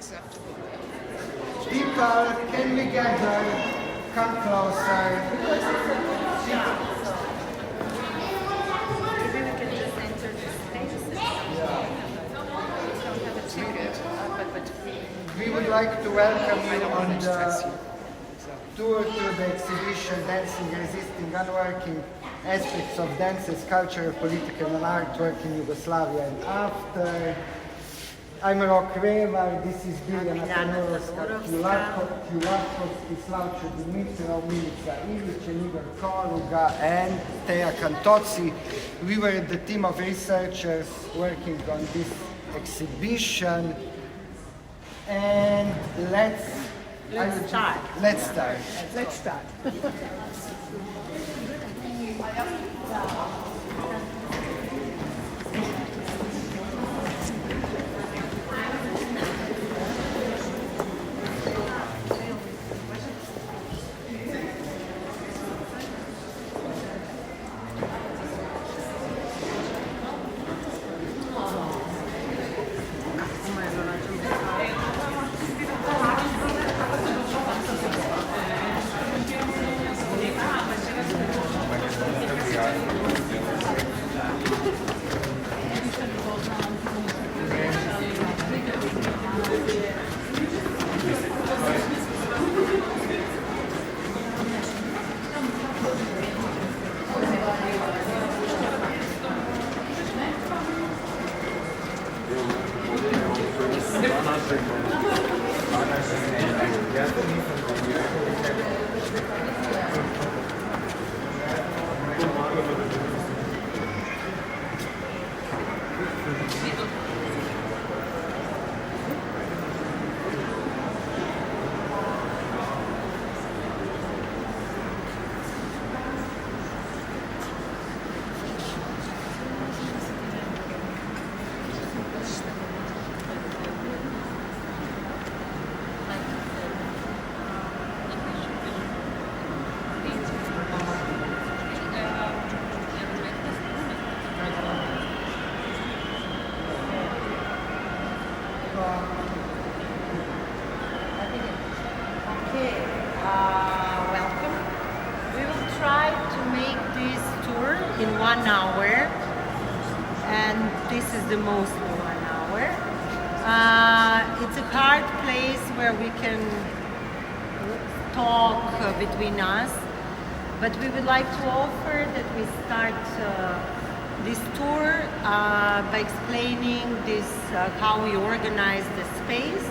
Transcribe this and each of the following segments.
People, can we gather? Come closer. We would like to welcome you on the tour through the exhibition Dancing, Resisting, Unworking Aspects of Dance's Culture, Political and Artwork in Yugoslavia and After. I'm Vevar, this is Biljana, Tanurovska-Kjulavkovski, Slavcho, Dimitrov, Milica, Ivić and Igor, Koruga and Kantoci. We were the team of researchers working on this exhibition. And let's start. Welcome. We will try to make this tour in 1 hour, and this is the most in 1 hour. It's a hard place where we can talk between us, but we would like to offer that we start this tour by explaining this, how we organize the space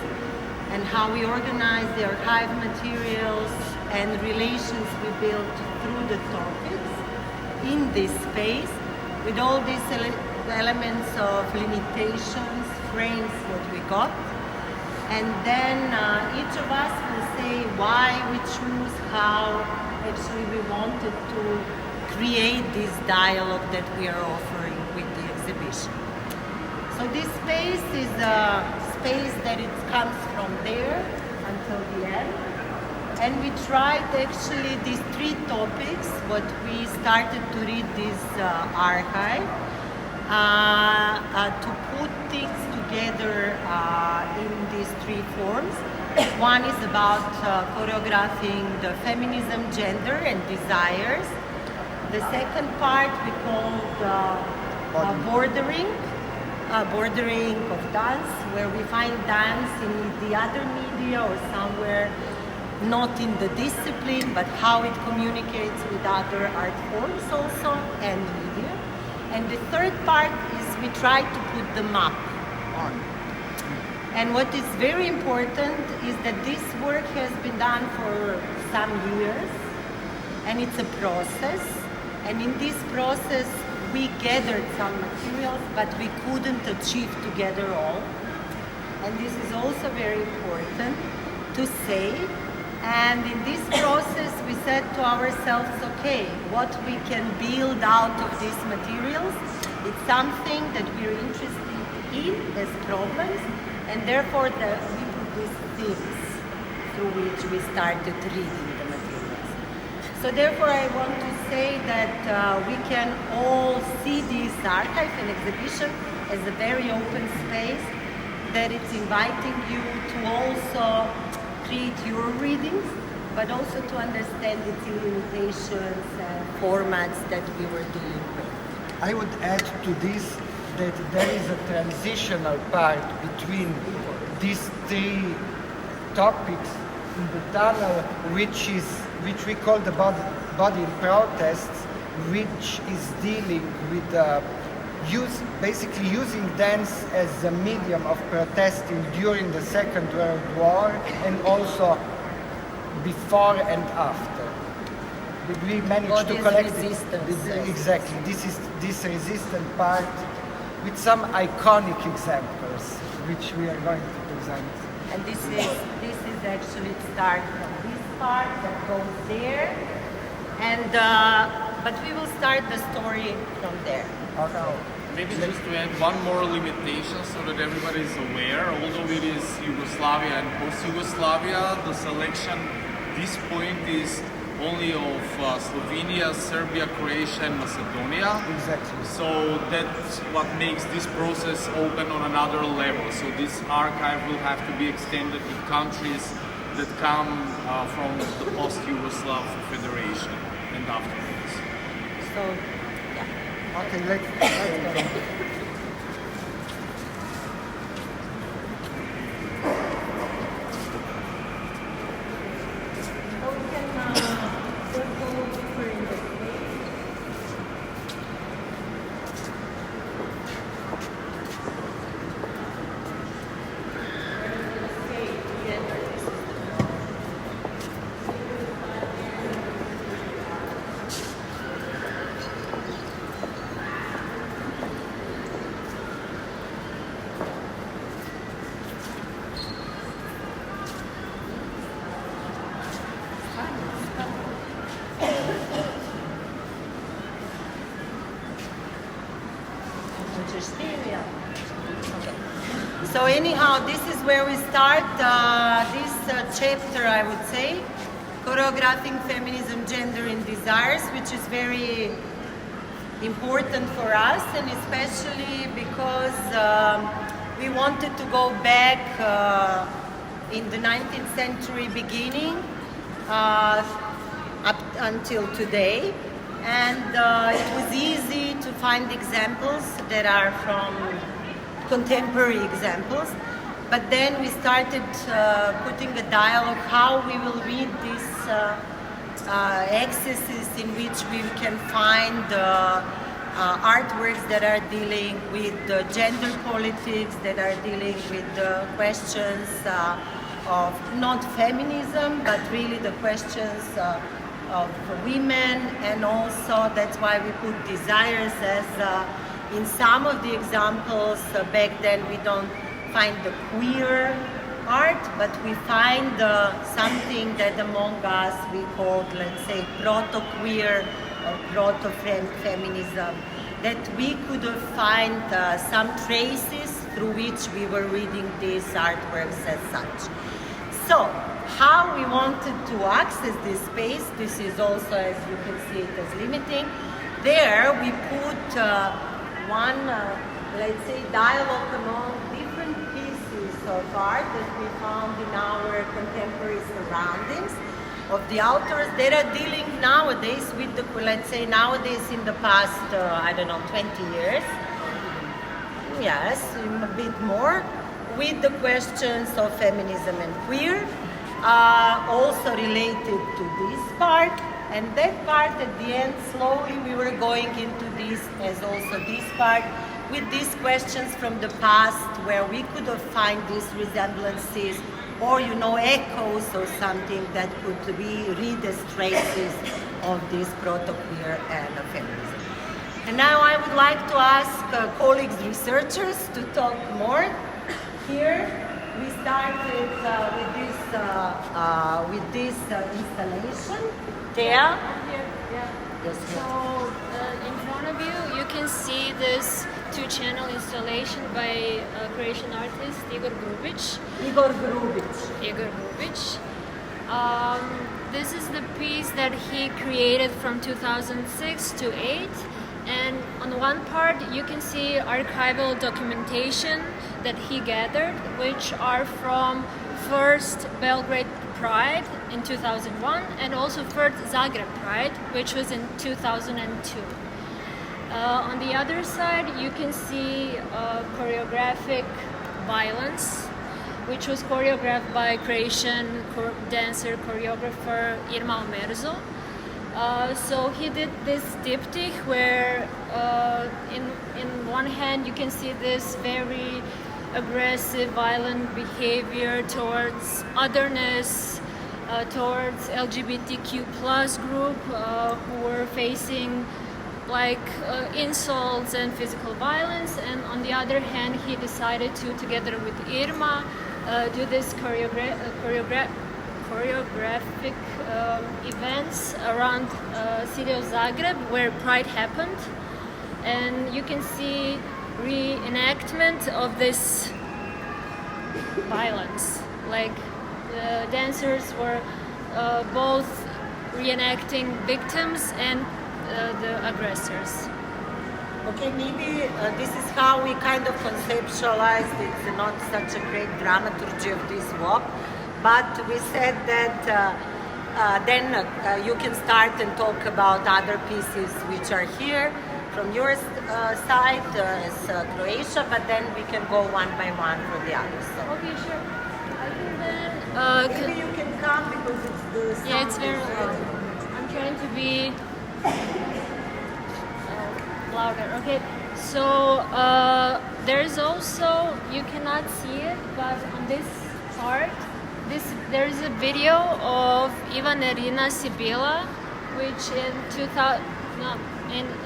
and how we organize the archive materials and relations we built through the topics in this space with all these elements of limitations, frames, what we got. And then each of us will say why we choose, how actually we wanted to create this dialogue that we are offering with the exhibition. So this space is a space that it comes from there until the end. And we tried actually these 3 topics, what we started to read this archive, to put things together in these 3 forms. One is about choreographing the feminism, gender and desires. The second part we called bordering of dance, where we find dance in the other media or somewhere not in the discipline, but how it communicates with other art forms also and media. And the third part is we try to put the map on. And what is very important is that this work has been done for some years, and it's a process. And in this process, we gathered some materials, but we couldn't achieve together all. And this is also very important to say. And in this process, we said to ourselves, okay, what we can build out of these materials, it's something that we're interested in as problems, and therefore we put these themes through which we started reading the materials. So therefore I want to say that we can all see this archive and exhibition as a very open space that it's inviting you to also create your readings, but also to understand its limitations and formats that we were dealing with. I would add to this that there is a transitional part between these three topics in the tunnel, which we call the body in protests, which is dealing with basically using dance as a medium of protesting during the Second World War and also before and after. We managed to collect exactly this resistant part with some iconic examples, which we are going to present. And this is actually start from this part that goes there, and but we will start the story from there. Okay. So, maybe just to add one more limitation so that everybody is aware, although it is Yugoslavia and post-Yugoslavia, the selection this point is only of Slovenia, Serbia, Croatia and Macedonia. Exactly. So that's what makes this process open on another level. So this archive will have to be extended to countries that come from the post-Yugoslav Federation and afterwards. so yeah. Okay, let's go. So anyhow, this is where we start this chapter, I would say, choreographing feminism, gender and desires, which is very important for us, and especially because we wanted to go back in the 19th century beginning up until today, and it was easy to find examples that are from contemporary examples, but then we started putting a dialogue how we will read these excesses in which we can find artworks that are dealing with gender politics, that are dealing with the questions of not feminism, but really the questions of women, and also that's why we put desires as in some of the examples. Back then we don't find the queer art, but we find something that among us we called, let's say, proto-queer or proto-feminism, that we could find some traces through which we were reading these artworks as such. So, how we wanted to access this space, this is also, as you can see, it as limiting. There we put one, let's say, dialogue among different pieces of art that we found in our contemporary surroundings of the authors that are dealing nowadays with the, let's say, nowadays in the past, I don't know, 20 years, yes, a bit more, with the questions of feminism and queer, also related to this part. And that part at the end, slowly we were going into this as also this part, with these questions from the past where we could find these resemblances or, you know, echoes or something that could be read as traces of this proto-queer and feminism. And now I would like to ask colleagues, researchers, to talk more. Here we started with this installation. There. Yes. So in front of you, you can see this two-channel installation by Croatian artist Igor Grubić. This is the piece that he created from 2006 to 8. And on one part, you can see archival documentation that he gathered, which are from first Belgrade Pride in 2001 and also first Zagreb Pride, which was in 2002. On the other side, you can see choreographic violence, which was choreographed by Croatian dancer choreographer Irma Omerzo. So he did this diptych where in one hand you can see this very aggressive, violent behavior towards otherness, towards LGBTQ plus group who were facing like insults and physical violence, and on the other hand he decided to, together with Irma, do this choreographic events around city of Zagreb where Pride happened, and you can see reenactment of this violence. Like the dancers were both reenacting victims and the aggressors. Okay, maybe this is how we kind of conceptualized. It's not such a great dramaturgy of this walk, but we said that then you can start and talk about other pieces which are here from your side as Croatia, but then we can go one by one for the others. So. Okay, sure. I can then. Maybe you can come because it's the sound. Yeah, it's very loud. I'm trying to be louder. Okay, so there's also, you cannot see it, but on this part, there is a video of Nerina Sibila, which in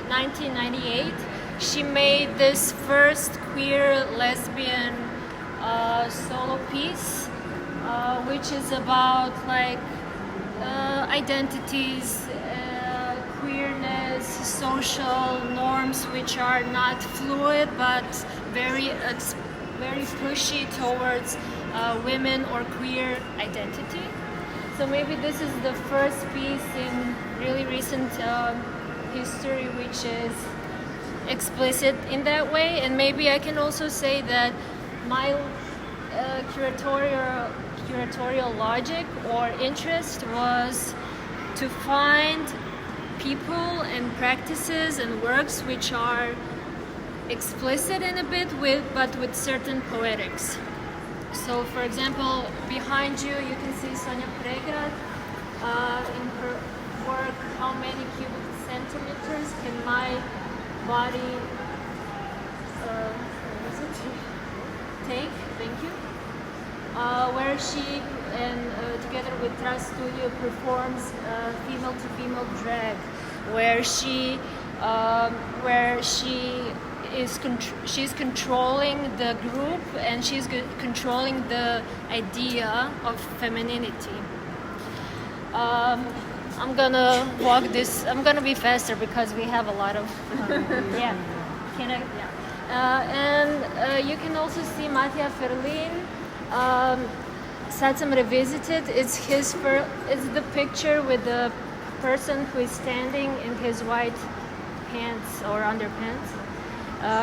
1998 she made this first queer lesbian solo piece, which is about like identities, queerness, social norms which are not fluid but very pushy towards women or queer identity. So maybe this is the first piece in really recent history which is explicit in that way, and maybe I can also say that my curatorial logic or interest was to find people and practices and works which are explicit in a bit but with certain poetics. So for example, behind you can see Sonja Pregrad in her work How Many Cubic Centimeters Can My Body Take? Thank you. Where she together with Trust Studio performs female-to-female drag, where she's controlling the group and she's controlling the idea of femininity. I'm gonna walk this. I'm gonna be faster because we have a lot of yeah. Can I? Yeah. And you can also see Matija Ferlin. Sad Sam Revisited. It's the picture with the person who is standing in his white pants or underpants.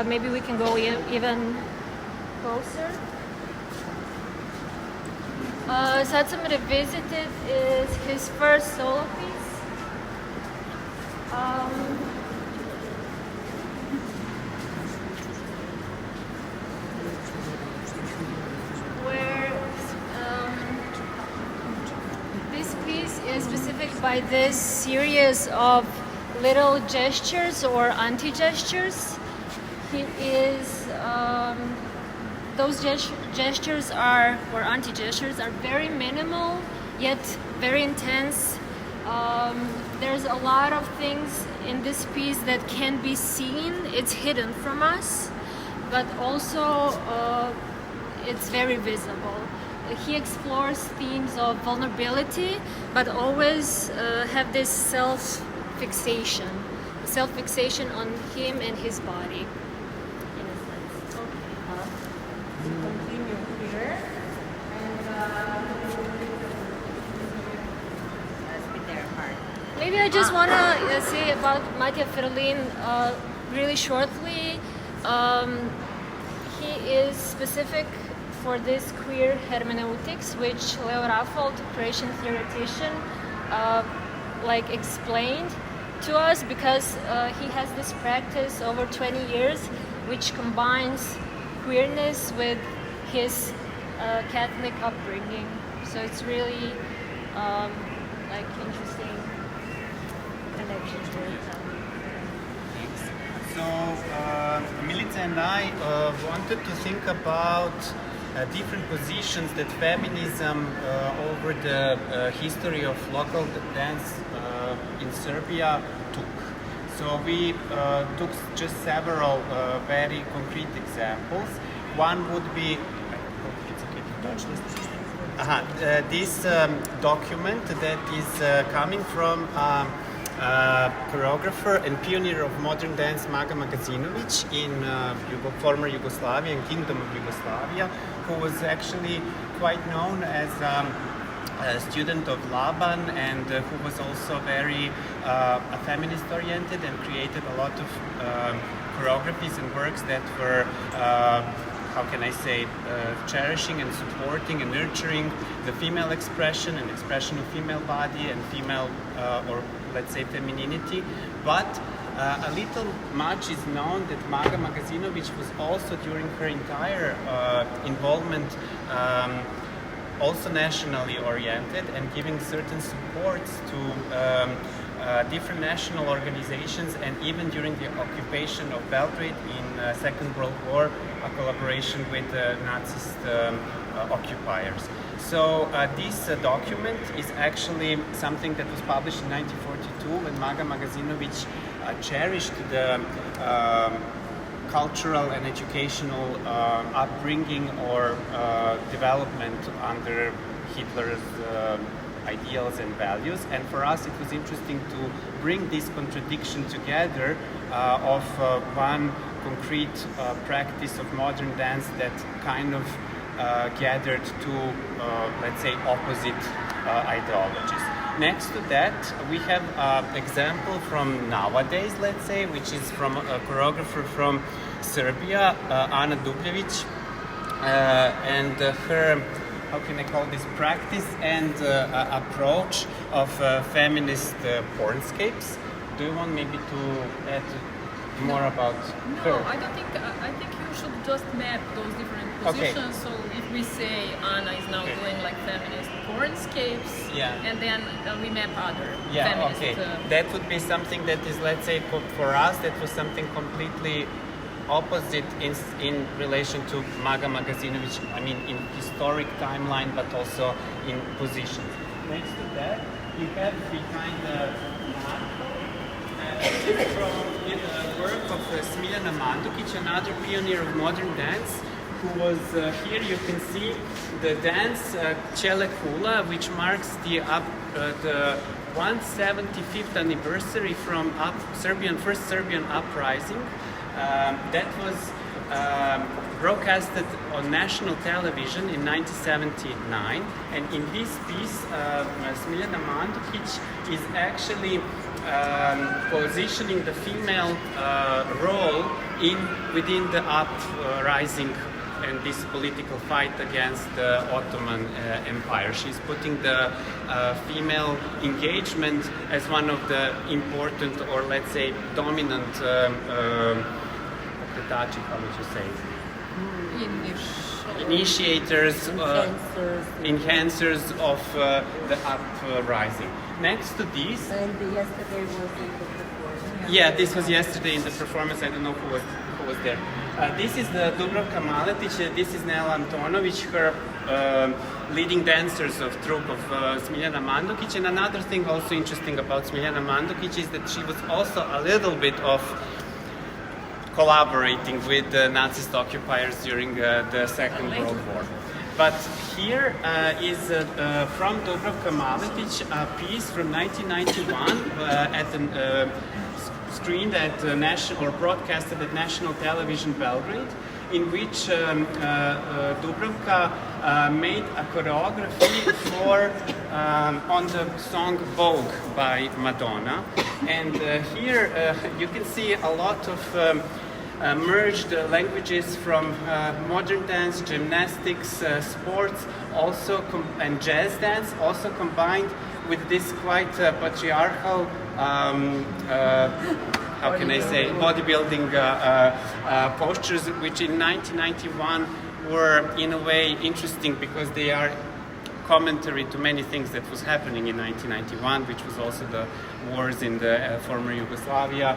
Maybe we can go even closer. Sad Sam Revisited is his first solo piece. Is specific by this series of little gestures or anti-gestures. Those gestures or anti-gestures are very minimal yet very intense. There's a lot of things in this piece that can be seen. It's hidden from us, but also it's very visible. He explores themes of vulnerability, but always have this self-fixation on him and his body, in a sense. Okay. Continue here. And maybe I just want to say about Matija Ferlin really shortly. he is specific for this queer hermeneutics, which Leo Raffold, Croatian theoretician, explained to us, because he has this practice over 20 years, which combines queerness with his Catholic upbringing. So it's really interesting connection to it. So Milica and I wanted to think about different positions that feminism over the history of local dance in Serbia took. So we took just several very concrete examples. One would be, it's okay to touch this. This document that is coming from choreographer and pioneer of modern dance Maja Đurinović in former Yugoslavia and Kingdom of Yugoslavia, who was actually quite known as a student of Laban, and who was also very feminist oriented and created a lot of choreographies and works that were how can I say, cherishing and supporting and nurturing the female expression and expression of female body and female, or let's say, femininity. But a little much is known that Maja Đurinović was also, during her entire involvement, also nationally oriented and giving certain supports to different national organizations, and even during the occupation of Belgrade in Second World War, a collaboration with Nazist occupiers. So this document is actually something that was published in 1942 when Maja Đurinović cherished the cultural and educational upbringing or development under Hitler's ideals and values, and for us it was interesting to bring this contradiction together of one concrete practice of modern dance that kind of gathered two, let's say, opposite ideologies. Next to that, we have an example from nowadays, let's say, which is from a choreographer from Serbia, Ana Dubljević, and her, how can I call this, practice and approach of feminist pornscapes. Do you want maybe to add more about her? No, I don't think. I think you should just map those different positions. Okay. So if we say Anna is now doing like feminist pornscapes, and then we map other feminist. Okay. That would be something that is, let's say, for us, that was something completely opposite in relation to Maja Đurinović, I mean in historic timeline, but also in positions. Next to that, you have behind the from the work of Smiljana Mandukić, another pioneer of modern dance, who was here. You can see the dance Čele Kula, which marks the 175th anniversary from first Serbian uprising. That was broadcasted on national television in 1979, and in this piece, Smiljana Mandukić is actually positioning the female role within the uprising and this political fight against the Ottoman Empire. She's putting the female engagement as one of the important, or let's say dominant, how would you say? Initiators, enhancers of the uprising. Next to this, and yesterday was in the performance. Yeah, this was yesterday in the performance. I don't know who was there. This is the Dubravka Maletić. This is Nela Antonović, her leading dancers of troupe of Smiljana Mandukić. And another thing also interesting about Smiljana Mandukić is that she was also a little bit of collaborating with the Nazist occupiers during the Second World War. But here is from Dubravka Maletić a piece from 1991 at the screened at national or broadcasted at national television Belgrade, in which Dubravka made a choreography for on the song Vogue by Madonna. And here you can see a lot of merged languages from modern dance, gymnastics, sports, also and jazz dance, also combined with this quite patriarchal, how can I say, bodybuilding postures, which in 1991 were in a way interesting because they are commentary to many things that was happening in 1991, which was also the wars in the former Yugoslavia,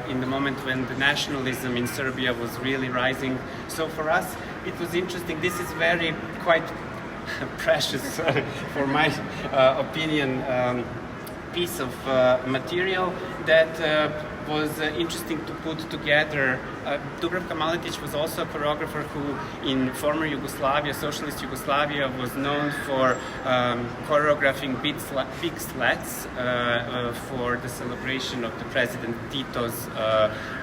in the moment when the nationalism in Serbia was really rising. So for us, it was interesting. This is very quite precious, for my opinion, piece of material that was interesting to put together. Dubravka Maletic was also a choreographer who in former Yugoslavia, socialist Yugoslavia, was known for choreographing big slats for the celebration of the President Tito's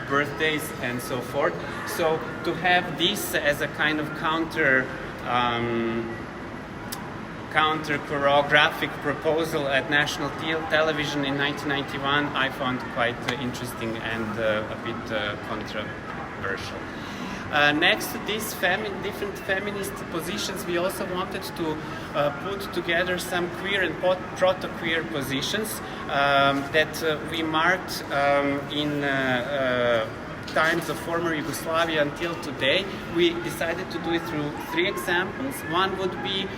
birthdays and so forth. So to have this as a kind of counter choreographic proposal at national television in 1991, I found quite interesting and a bit controversial. Next to these different feminist positions, we also wanted to put together some queer and proto-queer positions that we marked in times of former Yugoslavia until today. We decided to do it through 3 examples. One would be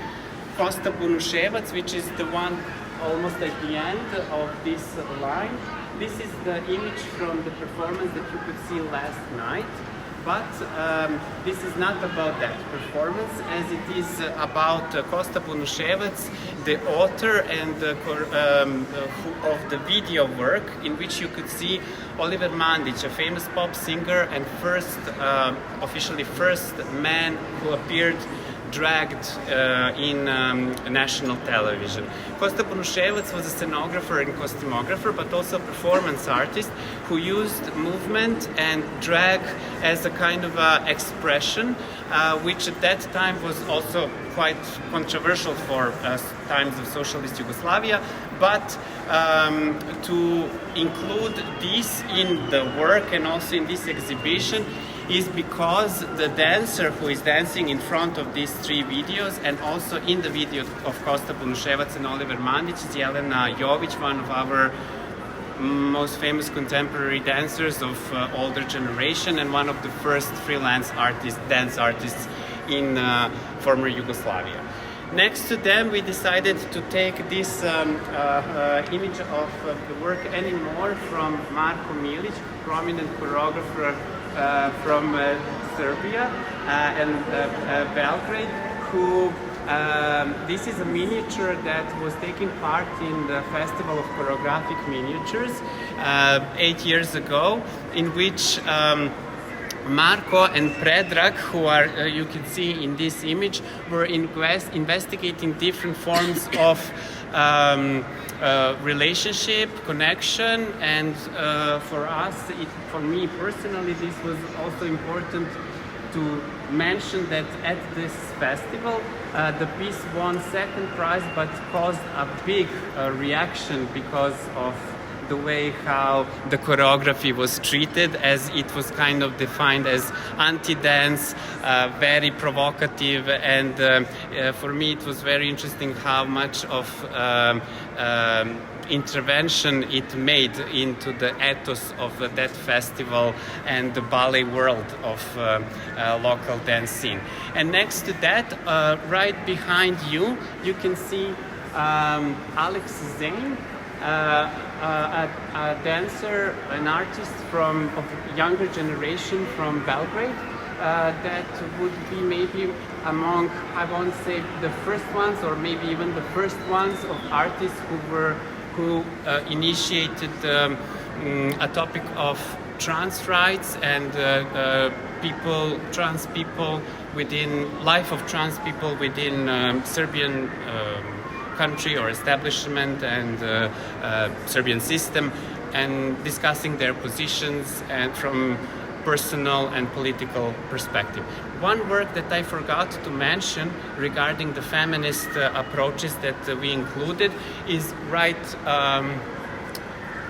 Kosta Bunuševac, which is the one almost at the end of this line. This is the image from the performance that you could see last night. But this is not about that performance, as it is about Kosta Bunuševac, the author and of the video work, in which you could see Oliver Mandić, a famous pop singer and officially first man who appeared dragged in national television. Kosta Bunuševac was a scenographer and costumographer, but also a performance artist who used movement and drag as a kind of expression, which at that time was also quite controversial for times of socialist Yugoslavia. But to include this in the work and also in this exhibition is because the dancer who is dancing in front of these 3 videos and also in the video of Kosta Bunuševac and Oliver Mandić is Jelena Jović, one of our most famous contemporary dancers of older generation and one of the first freelance dance artists in former Yugoslavia. Next to them, we decided to take this image of the work anymore from Marko Milić, prominent choreographer from Serbia and Belgrade, who this is a miniature that was taking part in the Festival of Choreographic Miniatures 8 years ago, in which Marko and Predrag, who are you can see in this image, were investigating different forms of relationship, connection, and for me personally, this was also important to mention that at this festival, the piece won 2nd prize, but caused a big reaction because of the way how the choreography was treated, as it was kind of defined as anti-dance, very provocative, and for me it was very interesting how much of intervention it made into the ethos of that festival and the ballet world of local dance scene. And next to that, right behind you, you can see Alex Zane, a dancer, an artist of younger generation from Belgrade, that would be maybe among, I won't say the first ones, or maybe even the first ones of artists who initiated a topic of trans rights and trans people within life of trans people within Serbian country or establishment and Serbian system, and discussing their positions and from personal and political perspective. One work that I forgot to mention regarding the feminist approaches that we included is right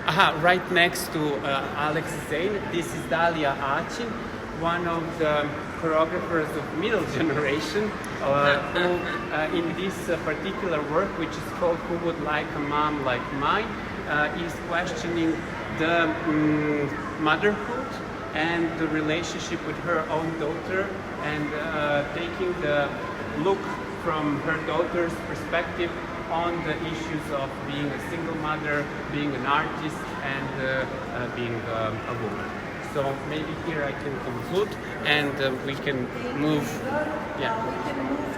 Right next to Alex Zain, this is Dalia Acin, one of the choreographers of middle generation, who in this particular work, which is called Who Would Like a Mom Like Mine, is questioning the motherhood and the relationship with her own daughter, and taking the look from her daughter's perspective on the issues of being a single mother, being an artist, and being a woman. So maybe here I can conclude, and we can move. Yeah. We can move to.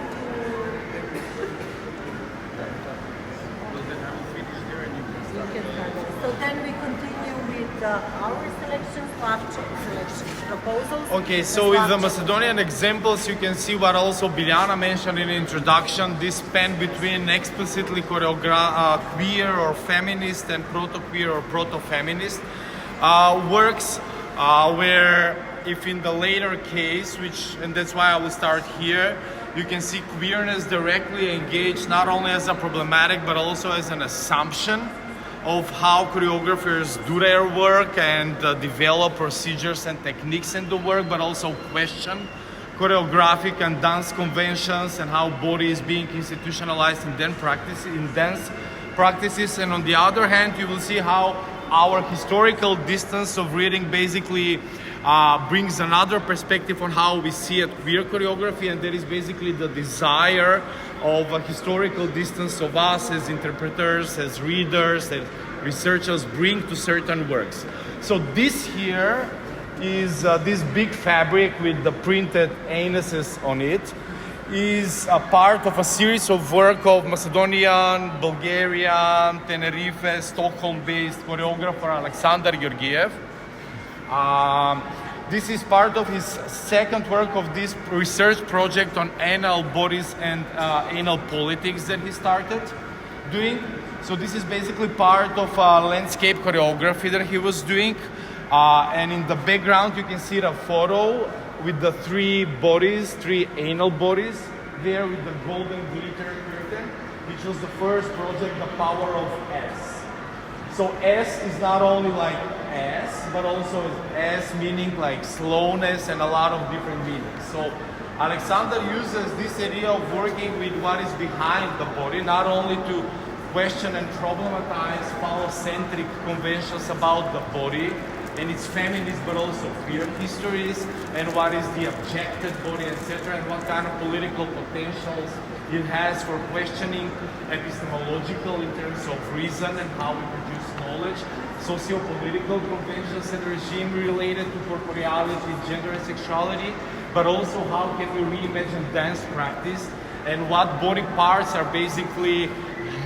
So then we continue with our selection, Slavcho selection proposals. Okay, so with the Macedonian examples, you can see what also Biljana mentioned in the introduction, this span between explicitly queer or feminist and proto-queer or proto-feminist works, where if in the later case, and that's why I will start here, you can see queerness directly engaged not only as a problematic but also as an assumption of how choreographers do their work and develop procedures and techniques in the work, but also question choreographic and dance conventions and how body is being institutionalized in dance practices. And on the other hand, you will see how our historical distance of reading basically brings another perspective on how we see a queer choreography, and that is basically the desire of a historical distance of us as interpreters, as readers, as researchers bring to certain works. So this here is this big fabric with the printed anuses on it, is a part of a series of work of Macedonian, Bulgarian, Tenerife, Stockholm-based choreographer Aleksandar Georgiev. This is part of his second work of this research project on anal bodies and anal politics that he started doing. So this is basically part of a landscape choreography that he was doing. And in the background you can see the photo with the three anal bodies there with the golden glitter curtain, which was the first project, The Power of S. So S is not only like S, but also S meaning like slowness and a lot of different meanings. So Aleksandar uses this idea of working with what is behind the body, not only to question and problematize phallocentric conventions about the body and its feminist but also queer histories, and what is the objected body, etc., and what kind of political potentials it has for questioning epistemological in terms of reason and how we produce knowledge, socio-political conventions and regime related to corporeality, gender and sexuality, but also how can we reimagine dance practice and what body parts are basically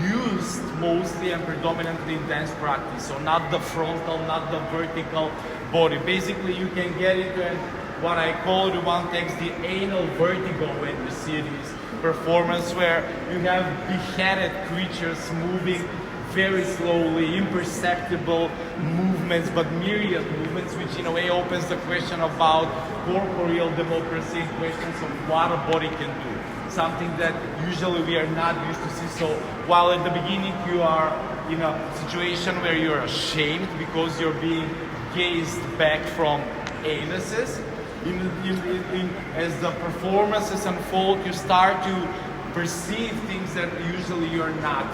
used mostly and predominantly in dance practice. So not the frontal, not the vertical body. Basically you can get into what I call in one text the anal vertigo when you see this performance, where you have beheaded creatures moving very slowly, imperceptible movements, but myriad movements, which in a way opens the question about corporeal democracy and questions of what a body can do. Something that usually we are not used to see. So while at the beginning you are in a situation where you're ashamed because you're being gazed back from anuses, as the performances unfold, you start to perceive things that usually you're not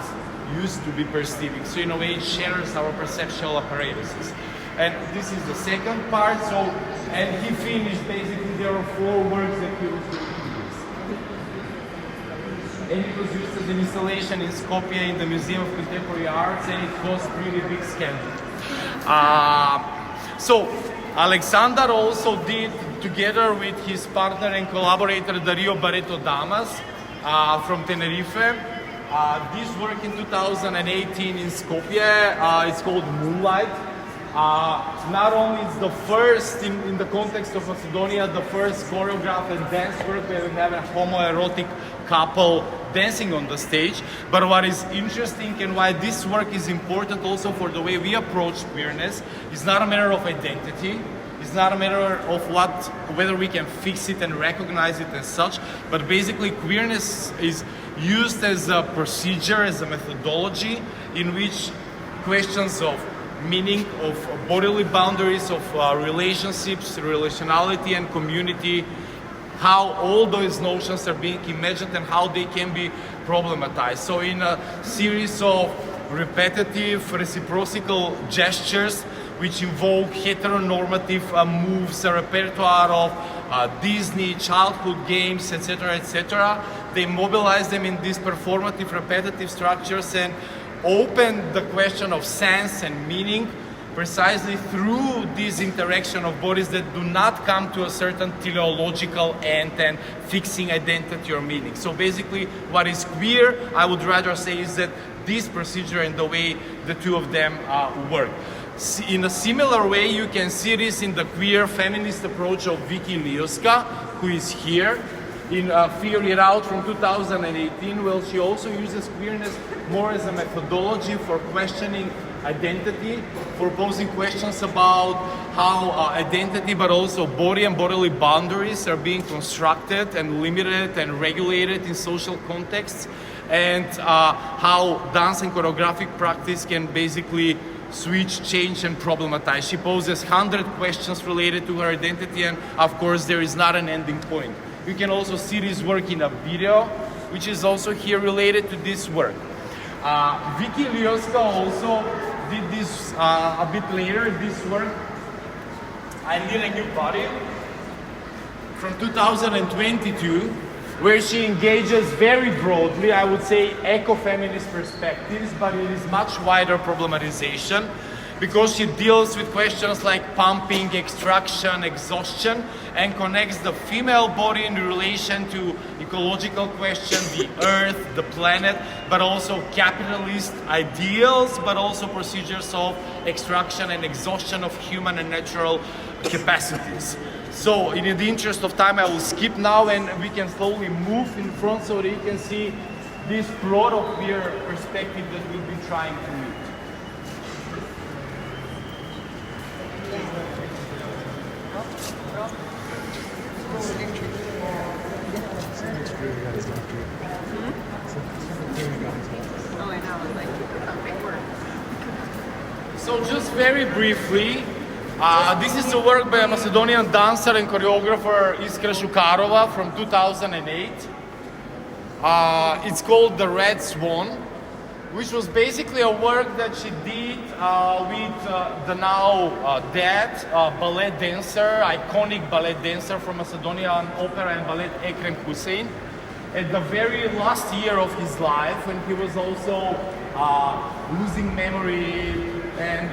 used to be perceiving. So in a way it shatters our perceptual apparatuses. And this is the second part. So, and he finished basically, there are 4 works that he was doing. And it was used as an installation in Skopje in the Museum of Contemporary Arts, and it caused pretty big scandal. So Aleksandar also did, together with his partner and collaborator Dario Barreto Damas from Tenerife, this work in 2018 in Skopje. It's called Moonlight. Not only is the first in the context of Macedonia, the first choreographed and dance work where we have a homoerotic couple dancing on the stage, but what is interesting and why this work is important also for the way we approach queerness is not a matter of identity. It's not a matter of whether we can fix it and recognize it as such, but basically queerness is used as a procedure, as a methodology in which questions of meaning of bodily boundaries, of relationships, relationality and community, how all those notions are being imagined and how they can be problematized. So in a series of repetitive reciprocal gestures which invoke heteronormative moves, a repertoire of Disney, childhood games, etc., they mobilize them in these performative repetitive structures and open the question of sense and meaning precisely through this interaction of bodies that do not come to a certain teleological end and fixing identity or meaning. So basically what is queer, I would rather say, is that this procedure and the way the two of them work. In a similar way, you can see this in the queer feminist approach of Vicky Lioska, who is here, in Figure It Out from 2018, where she also uses queerness more as a methodology for questioning identity, for posing questions about how identity, but also body and bodily boundaries are being constructed and limited and regulated in social contexts, and how dance and choreographic practice can basically switch, change, and problematize. She poses 100 questions related to her identity, and of course there is not an ending point. You can also see this work in a video, which is also here related to this work. Vicky Lioska also did this a bit later, this work, I Need a New Body, from 2022, where she engages very broadly, I would say, eco-feminist perspectives, but it is much wider problematization, because she deals with questions like pumping, extraction, exhaustion, and connects the female body in relation to ecological questions, the earth, the planet, but also capitalist ideals, but also procedures of extraction and exhaustion of human and natural capacities. So in the interest of time, I will skip now and we can slowly move in front so that you can see this proto-queer perspective that we'll be trying to meet. So just very briefly, this is a work by a Macedonian dancer and choreographer Iskra Šukarova from 2008. It's called The Red Swan, which was basically a work that she did with the now dead ballet dancer, iconic ballet dancer from Macedonian opera and ballet Ekrem Hussein, at the very last year of his life, when he was also losing memory and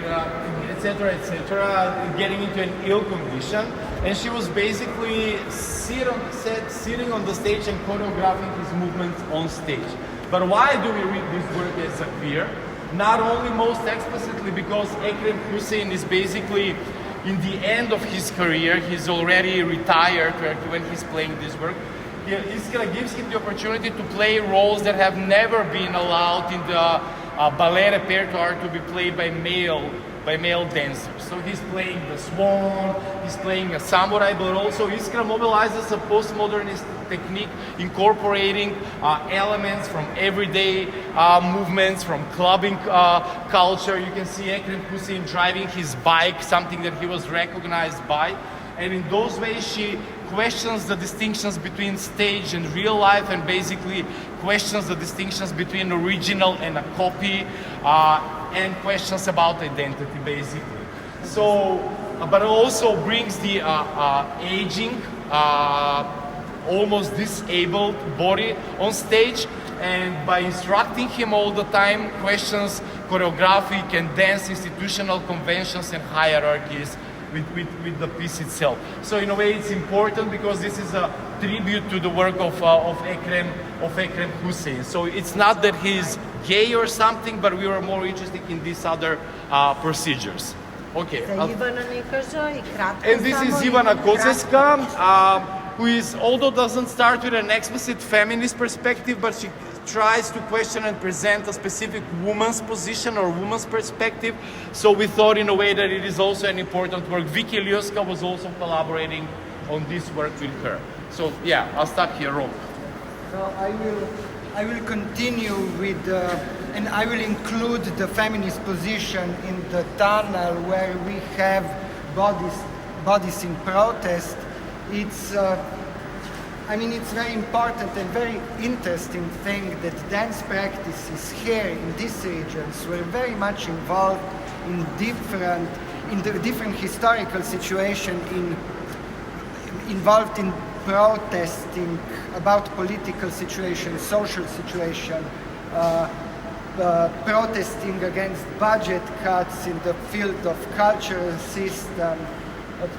etc., getting into an ill condition. And she was basically sitting on the stage and choreographing his movements on stage. But why do we read this work as a queer? Not only most explicitly because Ekrem Hussein is basically in the end of his career, he's already retired when he's playing this work. Iskra gives him the opportunity to play roles that have never been allowed in the ballet repertoire to be played by male dancers. So he's playing the swan, he's playing a samurai, but also Iskra mobilizes a postmodernist technique incorporating elements from everyday movements, from clubbing culture. You can see Ekrem Hussein driving his bike, something that he was recognized by. And in those ways she questions the distinctions between stage and real life, and basically questions the distinctions between original and a copy, and questions about identity, basically. So, but also brings the aging, almost disabled body on stage, and by instructing him all the time, questions choreographic and dance institutional conventions and hierarchies with the piece itself. So in a way it's important because this is a tribute to the work of Ekrem Hussein. So it's not that he's gay or something, but we were more interested in these other procedures. Okay. And this is Ivana Koceska, who is, although doesn't start with an explicit feminist perspective, but she tries to question and present a specific woman's position or woman's perspective. So we thought in a way that it is also an important work. Vicky Lioska was also collaborating on this work with her. So yeah, I'll stop here, Rob. So I will I will continue with, and I will include the feminist position in the tunnel where we have bodies in protest. It's very important and very interesting thing that dance practices here in these regions were very much involved in the different historical situation, involved in protesting about political situation, social situation, protesting against budget cuts in the field of cultural system.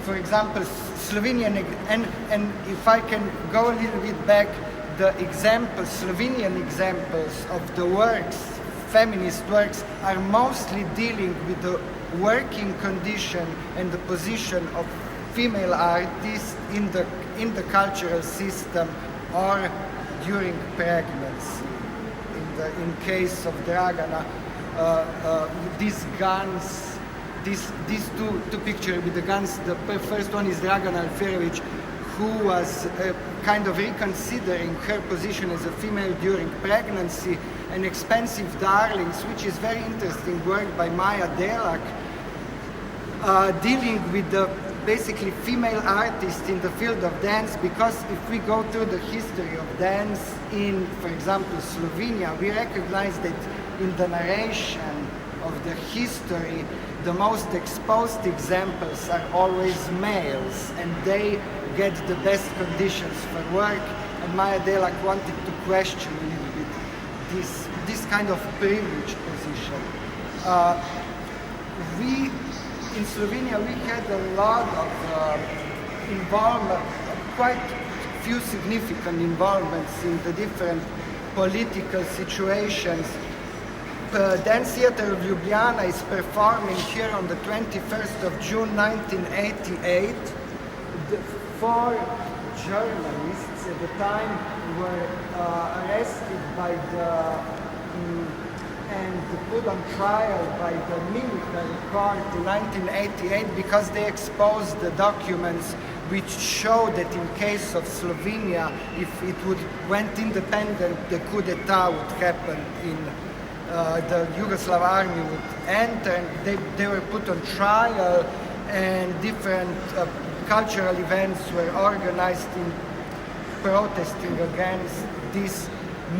For example, Slovenian, and if I can go a little bit back, the examples, Slovenian examples of the works, feminist works, are mostly dealing with the working condition and the position of female artists in the cultural system or during pregnancy. In case of Dragana, these guns. These two pictures with the guns, the first one is Dragana Alferović, who was kind of reconsidering her position as a female during pregnancy, and Expensive Darlings, which is very interesting work by Maja Đurinović, dealing with the basically female artists in the field of dance, because if we go through the history of dance in, for example, Slovenia, we recognize that in the narration of the history, the most exposed examples are always males, and they get the best conditions for work. And Maja Đurinović wanted to question a little bit this kind of privileged position. In Slovenia, we had a lot of involvement, quite few significant involvements in the different political situations. Dance Theatre of Ljubljana is performing here on the 21st of June 1988. The 4 journalists at the time were arrested by and put on trial by the military court in 1988 because they exposed the documents which show that in case of Slovenia, if it went independent, the coup d'etat would happen in the Yugoslav army would enter, and they were put on trial, and different cultural events were organized in protesting against this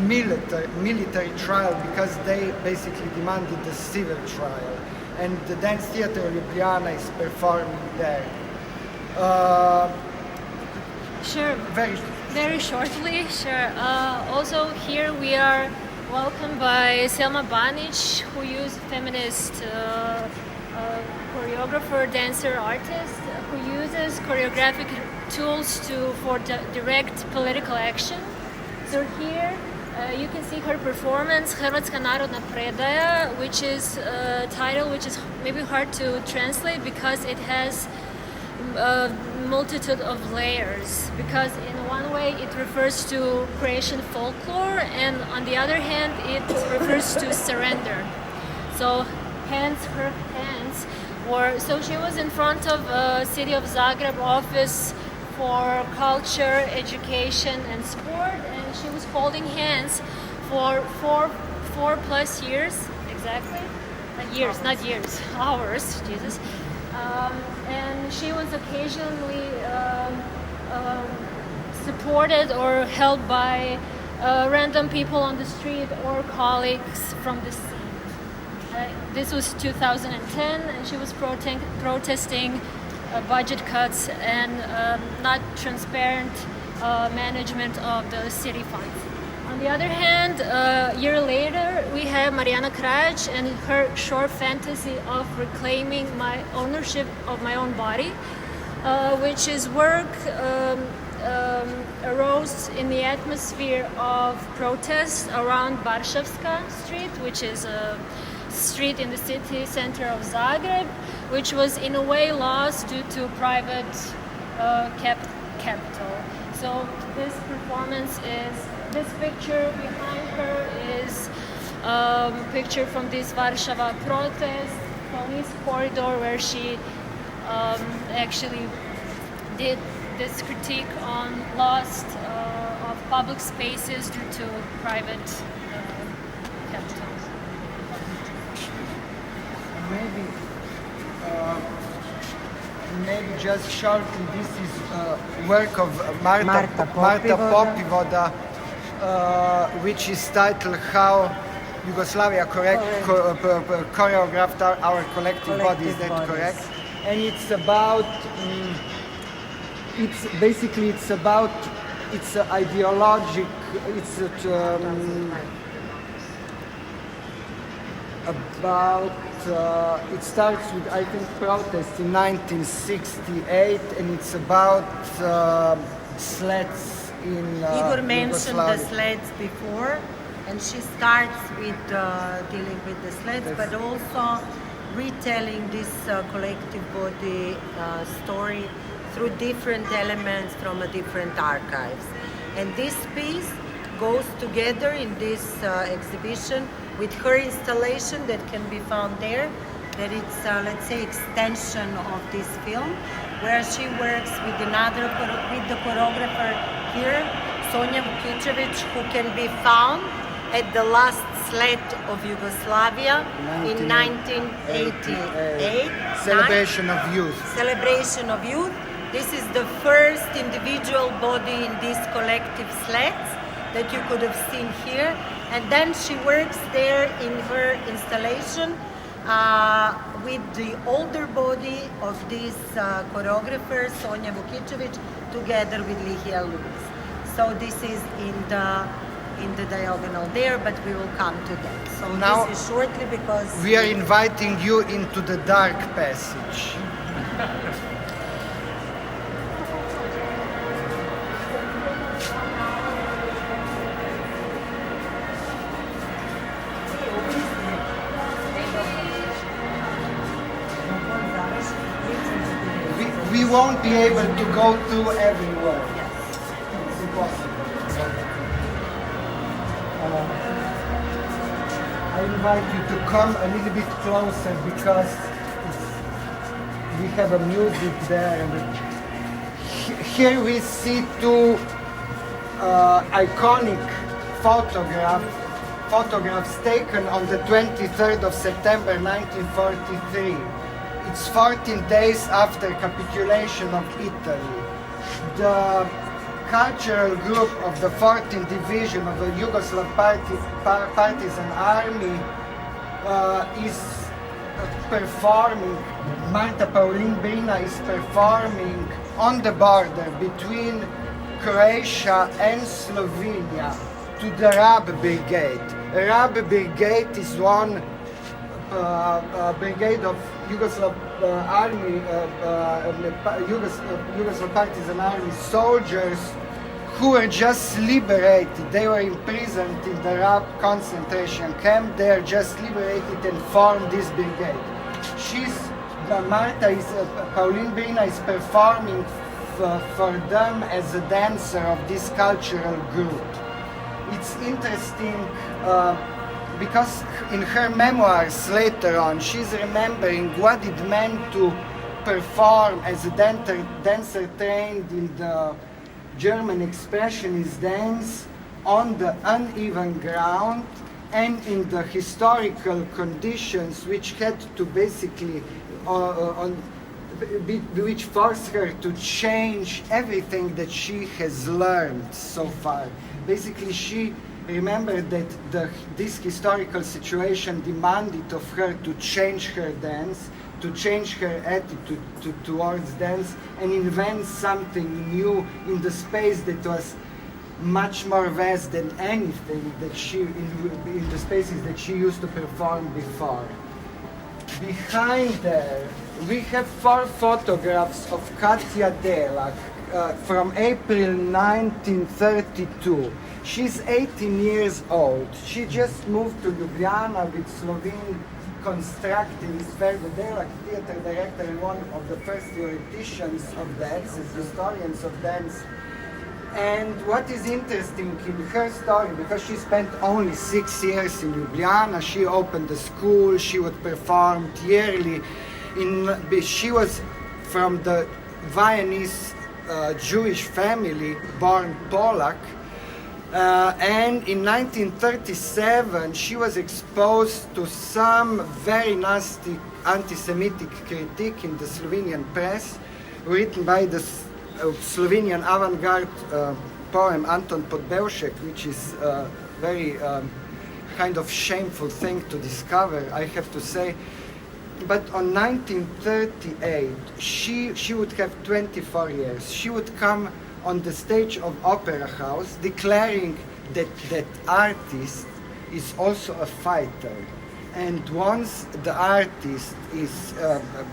military trial, because they basically demanded a civil trial, and the Dance Theatre of Ljubljana is performing there. Sure. Very shortly, sure. Also here we are welcomed by Selma Banić, who is a feminist choreographer, dancer, artist, who uses choreographic tools for direct political action. So here you can see her performance, Hrvatska narodna predaja, which is a title which is maybe hard to translate because it has a multitude of layers, because in one way it refers to Croatian folklore, and on the other hand it refers to surrender. So hence her hands were, so she was in front of City of Zagreb office for culture, education and sport, and she was holding hands for four plus years, exactly, years, not years, hours, Jesus. And she was occasionally supported or helped by random people on the street or colleagues from the scene. This was 2010, and she was protesting budget cuts and not transparent management of the city funds. On the other hand, a year later, we have Marijana Krajić and her short fantasy of reclaiming my ownership of my own body, which is work arose in the atmosphere of protest around Varšavska Street, which is a street in the city center of Zagreb, which was in a way lost due to private capital. So this performance is, this picture behind her is a picture from this Warsaw protest, police corridor, where she actually did this critique on loss of public spaces due to private capital. Maybe just shortly, this is work of Marta Popivoda, which is titled How Yugoslavia choreographed our collective body. Is that correct? And it's about, it's ideologic, it starts with, I think, protests in 1968, and it's about sleds in Igor mentioned Yugoslavia. the sleds before, and she starts with dealing with the sleds, but also retelling this collective body story through different elements from different archives. And this piece goes together in this exhibition with her installation that can be found there, that it's, let's say, extension of this film, where she works with with the choreographer here, Sonja Vukicević, who can be found at the last sled of Yugoslavia in 1988. Celebration of Youth. Celebration of Youth. This is the first individual body in these collective sleds that you could have seen here. And then she works there in her installation with the older body of this choreographer, Sonja Vukicević, together with Lihija Luz. So this is in the diagonal there, but we will come to that. So now this is shortly because we are inviting you into the dark passage. We won't be able to go through everywhere. It's impossible. I invite you to come a little bit closer because we have a music there. And here we see two iconic photographs taken on the 23rd of September 1943. It's 14 days after capitulation of Italy. The cultural group of the 14th Division of the Yugoslav Partisan Army is performing, Marta Paulin Brina is performing on the border between Croatia and Slovenia to the RAB Brigade. RAB Brigade is one brigade of Yugoslav Army, Yugoslav Partisan Army soldiers who were just liberated. They were imprisoned in the RAB concentration camp. They are just liberated and formed this brigade. Paulin Brina is performing for them as a dancer of this cultural group. It's interesting because in her memoirs later on, she's remembering what it meant to perform as a dancer trained in the German expressionist dance on the uneven ground and in the historical conditions which had to basically, which forced her to change everything that she has learned so far. Basically, she remembered that this historical situation demanded of her to change her dance, to change her attitude towards dance, and invent something new in the space that was much more vast than anything that in the spaces that she used to perform before. Behind there, we have 4 photographs of Katja Delak from April 1932. She's 18 years old. She just moved to Ljubljana with Slovene constructing Fergo Delak, theater director, and one of the first theoreticians of dance, historians of dance. And what is interesting in her story, because she spent only 6 years in Ljubljana, she opened a school, she would perform yearly. She was from the Viennese Jewish family, born Polak, And in 1937, she was exposed to some very nasty anti-Semitic critique in the Slovenian press, written by the Slovenian avant-garde poem Anton Podbevšek, which is a very kind of shameful thing to discover, I have to say. But on 1938, she would have 24 years. She would come on the stage of Opera House, declaring that that artist is also a fighter. And once the artist is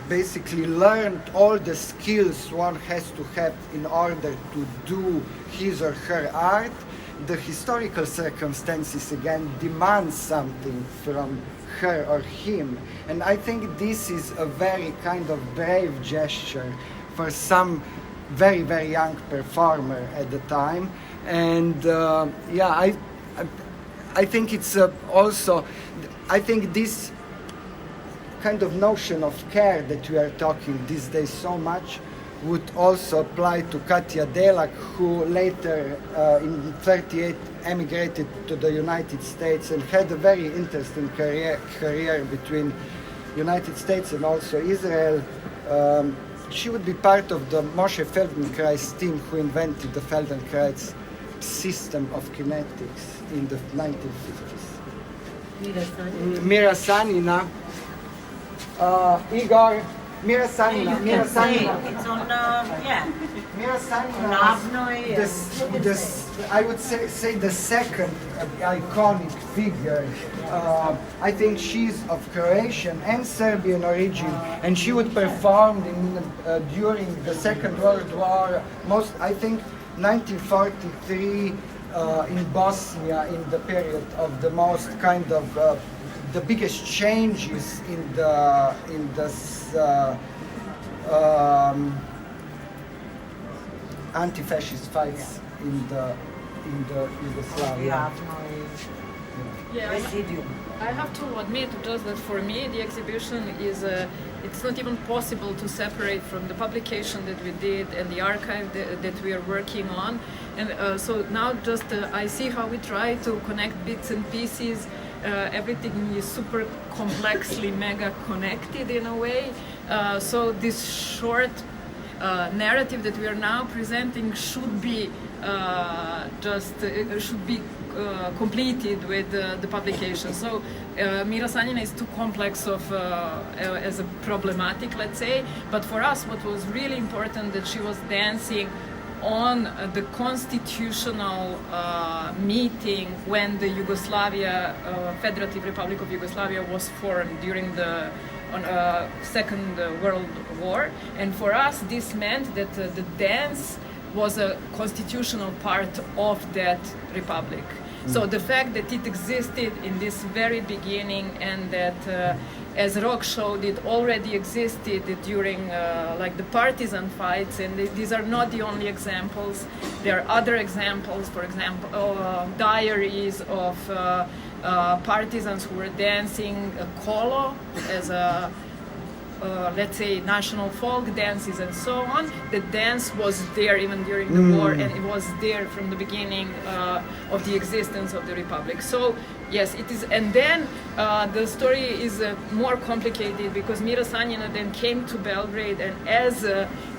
basically learned all the skills one has to have in order to do his or her art, the historical circumstances again demand something from her or him. And I think this is a very kind of brave gesture for some very, very young performer at the time. And I think it's also, I think this kind of notion of care that we are talking these days so much would also apply to Katja Delak, who later in 1938 emigrated to the United States and had a very interesting career between United States and also Israel. She would be part of the Moshe Feldenkrais team who invented the Feldenkrais system of kinetics in the 1950s. Mira Sanina, Igor, Mira Sanina, Mira Sanina. It's on, yeah. Mira Sanina was I would say the second iconic figure. I think she's of Croatian and Serbian origin, and she would perform during the Second World War, I think 1943 in Bosnia, in the period of the most kind of the biggest changes in the anti-fascist fights in the Yugoslavia. I have to admit just that for me the exhibition is it's not even possible to separate from the publication that we did and the archive that we are working on, and so now just I see how we try to connect bits and pieces. Everything is super complexly mega connected in a way, so this short narrative that we are now presenting should be completed with the publication. So Mira Sanina is too complex as a problematic, let's say, but for us what was really important that she was dancing on the constitutional meeting when the Federative Republic of Yugoslavia was formed during the Second World War, and for us this meant that the dance was a constitutional part of that republic. So the fact that it existed in this very beginning, and that as Rok showed, it already existed during like the partisan fights, and these are not the only examples. There are other examples, for example, diaries of partisans who were dancing kolo as a let's say national folk dances and so on. The dance was there even during the war, and it was there from the beginning of the existence of the republic. So yes, it is. And then the story is more complicated because Mira Sanina then came to Belgrade, and as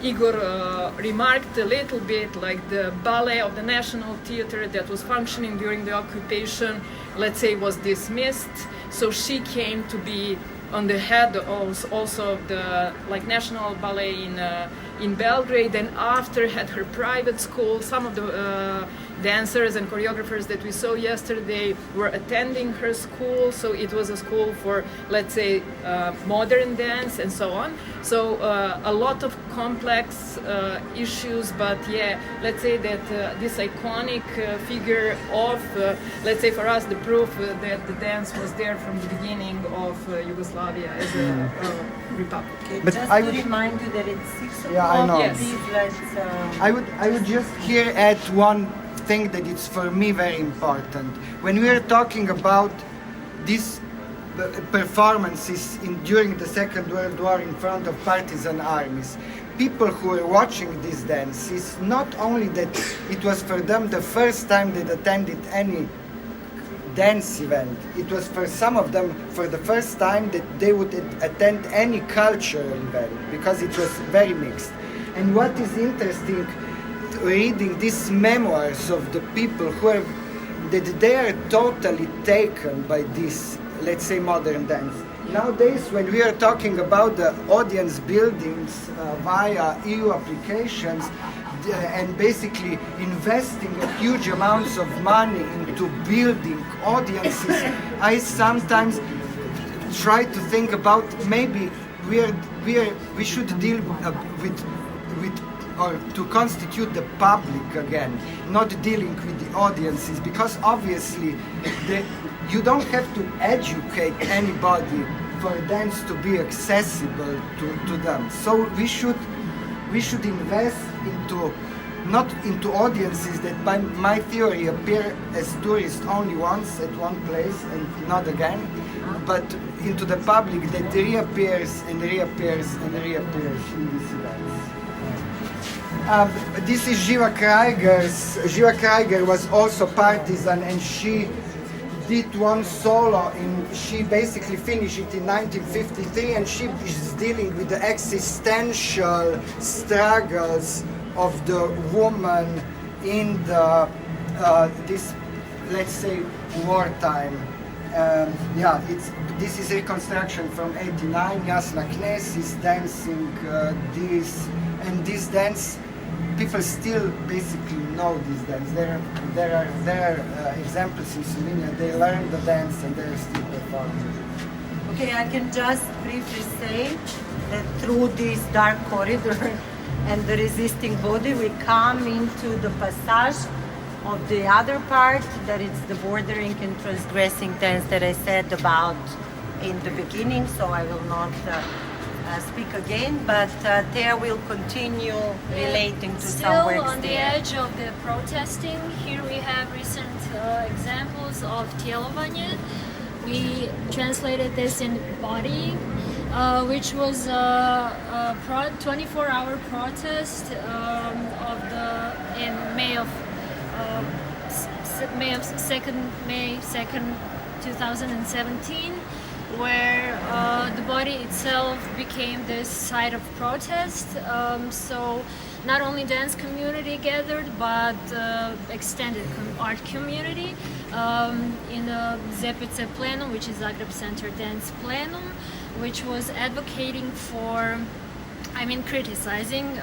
Igor remarked a little bit, like the ballet of the National Theatre that was functioning during the occupation, let's say, was dismissed. So she came to be on the head also of the National Ballet in Belgrade, and after had her private school. Some of the dancers and choreographers that we saw yesterday were attending her school, so it was a school for, let's say, modern dance and so on. So a lot of complex issues, but yeah, let's say that this iconic figure of, let's say for us, the proof that the dance was there from the beginning of Yugoslavia as a republic. Okay, but just to remind you that it's 6 o'clock. Yeah, I know. Yes. I would just here add one thing that is for me very important. When we are talking about this performances during the Second World War in front of partisan armies. People who were watching these dances, not only that it was for them the first time they'd attended any dance event, it was for some of them for the first time that they would attend any cultural event, because it was very mixed. And what is interesting, reading these memoirs of the people who have, that they are totally taken by this, let's say, modern dance. Nowadays, when we are talking about the audience buildings via EU applications and basically investing huge amounts of money into building audiences, I sometimes try to think about maybe we should deal with or to constitute the public again, not dealing with the audiences, because obviously you don't have to educate anybody for dance to be accessible to them. So we should invest into, not into audiences that by my theory appear as tourists only once at one place and not again, but into the public that reappears and reappears and reappears in these events. This is Živa Krajger's. Živa Krajger was also partisan, and she did one solo. She basically finished it in 1953, and she is dealing with the existential struggles of the woman in the this, let's say, wartime. This is reconstruction from '89. Jasna Jakšić is dancing this dance. People still basically know this dance. There are examples in Slovenia. They learn the dance and they're still performing. Okay, I can just briefly say that through this dark corridor and the resisting body, we come into the passage of the other part, that it's the bordering and transgressing dance that I said about in the beginning, so I will not speak again, but there will continue relating to some works. Still on the edge of the protesting, here we have recent examples of Tjelovanje. We translated this in Body, which was a 24-hour protest in May 2nd, 2017. Where the body itself became this site of protest. So not only dance community gathered, but extended art community in the ZPC plenum, which is Zagreb Center Dance Plenum, which was advocating for, criticizing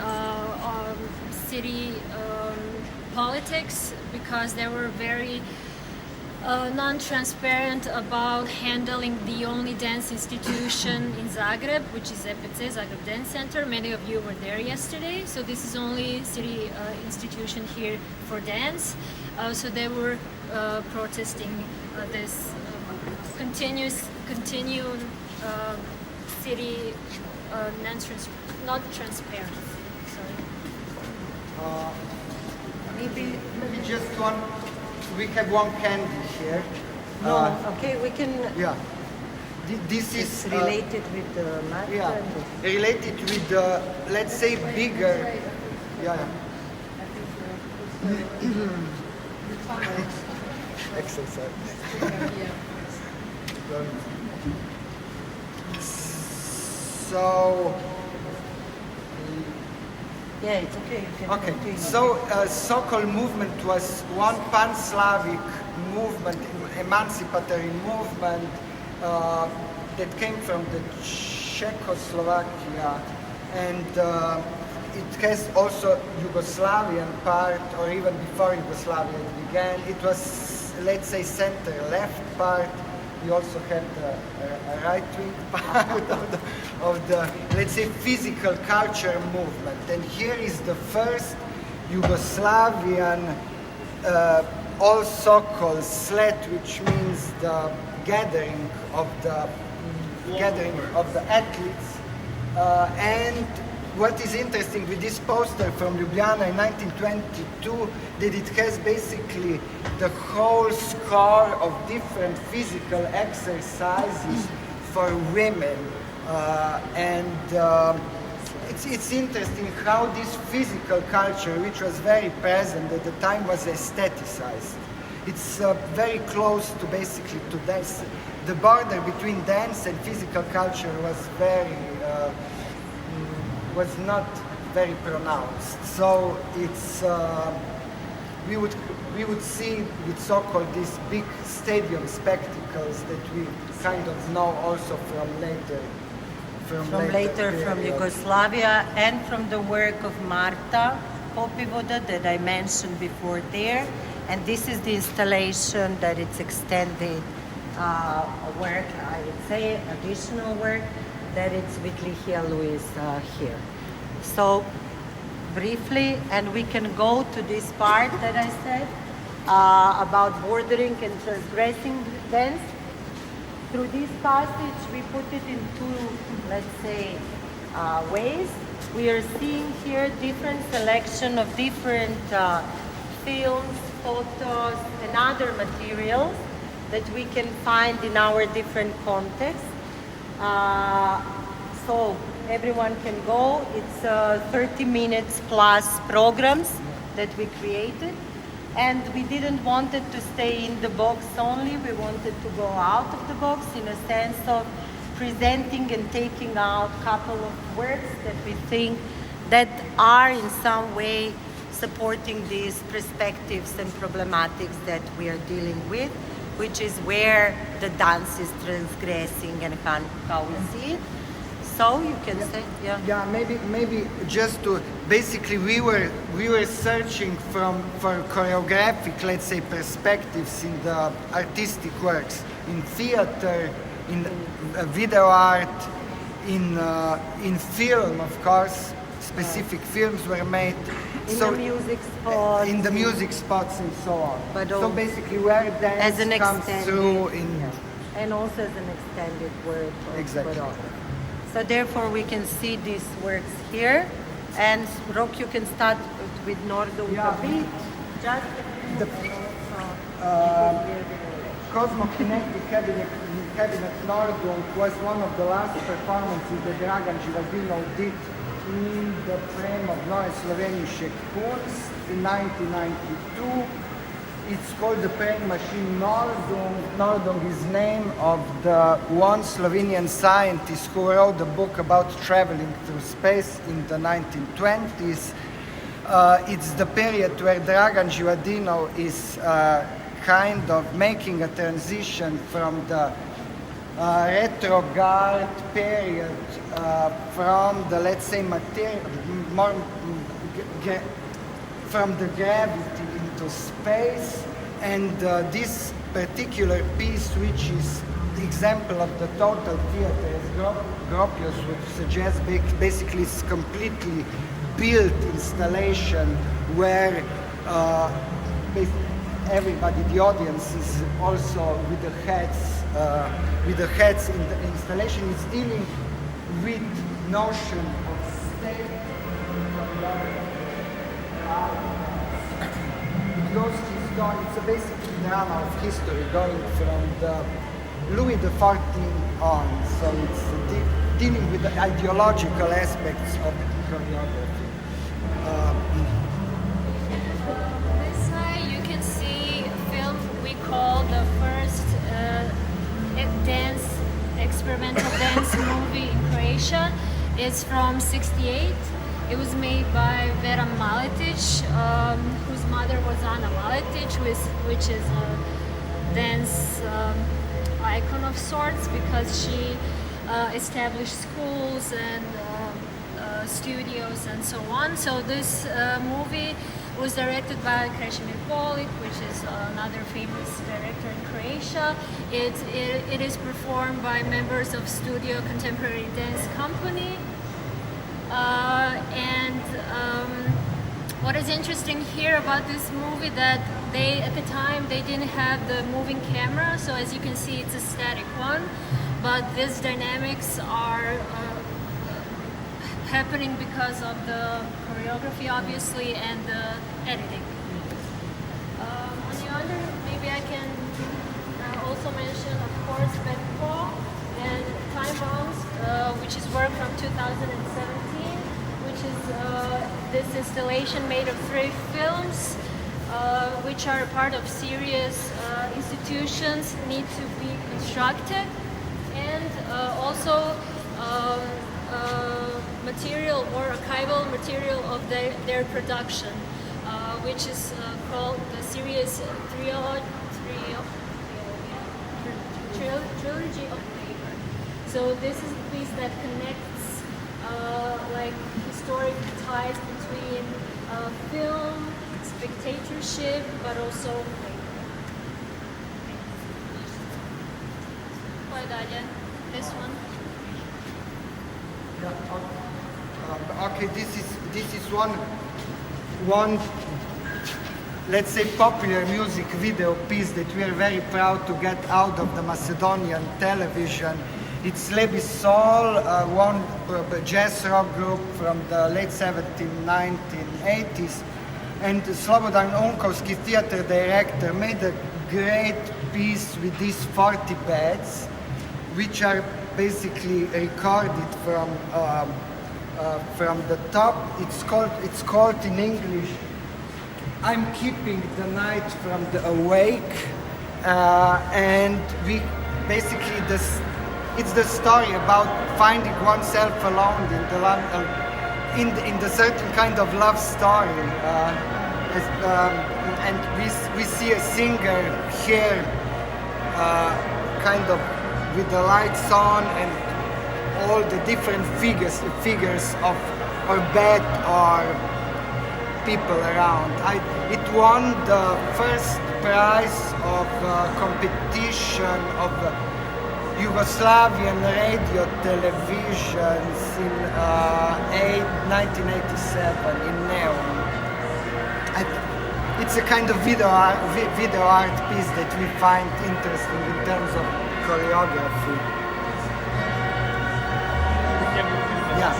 city politics, because they were very non-transparent about handling the only dance institution in Zagreb, which is ZPC, Zagreb Dance Center. Many of you were there yesterday, so this is only city institution here for dance. So they were protesting this continued city not transparent. Sorry. Maybe just one. We have one candy here. No, okay, we can. Yeah. This is is related with the matter. Yeah, related with the, let's say, bigger. Yeah. Exercise. So. Yeah, it's okay. You can continue. So Sokol movement was one pan-Slavic movement, emancipatory movement that came from the Czechoslovakia, and it has also Yugoslavian part, or even before Yugoslavia it began. It was, let's say, center-left part. You also have the right-wing part of the, let's say, physical culture movement. And here is the first Yugoslavian all Sokol slet, which means the gathering of the athletes. And what is interesting with this poster from Ljubljana in 1922, that it has basically the whole score of different physical exercises for women. It's interesting how this physical culture, which was very present at the time, was aestheticized. It's very close to basically to dance. The border between dance and physical culture was not very pronounced. So it's we would see with so-called these big stadium spectacles that we kind of know also from later from Yugoslavia, and from the work of Marta Popivoda that I mentioned before there. And this is the installation that it's extended work, I would say, additional work, that it's with Ligia Luis here. So briefly, and we can go to this part that I said about bordering and transgressing dance. Through this passage, we put it in two, let's say, ways. We are seeing here different selection of different films, photos, and other materials that we can find in our different contexts. So everyone can go. It's 30 minutes plus programs that we created. And we didn't want it to stay in the box only. We wanted to go out of the box in a sense of presenting and taking out a couple of works that we think that are in some way supporting these perspectives and problematics that we are dealing with, which is where the dance is transgressing and how we see it. So you can say, yeah. Maybe just to basically we were searching for choreographic, let's say, perspectives in the artistic works, in theater, in video art, in film, of course. Specific films were made. In the music spots, and so on. But so basically, where dance comes through and also as an extended word. Exactly. So therefore we can see these works here. And Rok, you can start with Nordum. Just Cosmokinetic Cabinet Nordum was one of the last performances that Dragan Živadinov did in the frame of Nove Slovenijske Kunst in 1992. It's called the praying machine Nordum. Nordum is name of the one Slovenian scientist who wrote a book about traveling through space in the 1920s. It's the period where Dragan Živadinov is kind of making a transition from the retrograde period from the, let's say, from the gravity into space, and this particular piece, which is the example of the total theater, as Gropius would suggest, basically it's completely built installation where everybody, the audience, is also with the heads in the installation. It's dealing with notion of state. It's a basic drama of history going from the Louis XIV on. So it's dealing with the ideological aspects of the choreography. This side you can see a film we call the first experimental dance movie in Croatia. It's from '68. It was made by Vera Maletic, whose mother was Ana Maletic, which is a dance icon of sorts, because she established schools and studios and so on. So this movie was directed by Krešimir Polić, which is another famous director in Croatia. It is performed by members of Studio Contemporary Dance Company. What is interesting here about this movie, that at the time they didn't have the moving camera, so as you can see it's a static one, but these dynamics happening because of the choreography, obviously, and the editing. On the other, maybe I can also mention, of course, Cvetković and Time Bombs, which is work from 2017, which is this installation made of 3 films, which are part of serious institutions, need to be constructed, and also material or archival material of their production, which is called the series Trilogy of Vevar. So this is the piece that connects like historic ties between film, spectatorship, but also this one. Yeah, okay, this is one let's say popular music video piece that we are very proud to get out of the Macedonian television. It's Lebi Sol, one jazz rock group from the late 1980s, and Slobodan Unkovski, theater director, made a great piece with these 40 beds, which are basically recorded from the top. It's called in English, I'm Keeping the Night from the Awake, and we basically it's the story about finding oneself alone in the certain kind of love story, and we see a singer here, kind of with the lights on and all the different figures of or bed or people around. It won the first prize of competition of Yugoslavian radio televisions in 1987 in Neon. It's a kind of video art piece that we find interesting in terms of choreography. Yeah.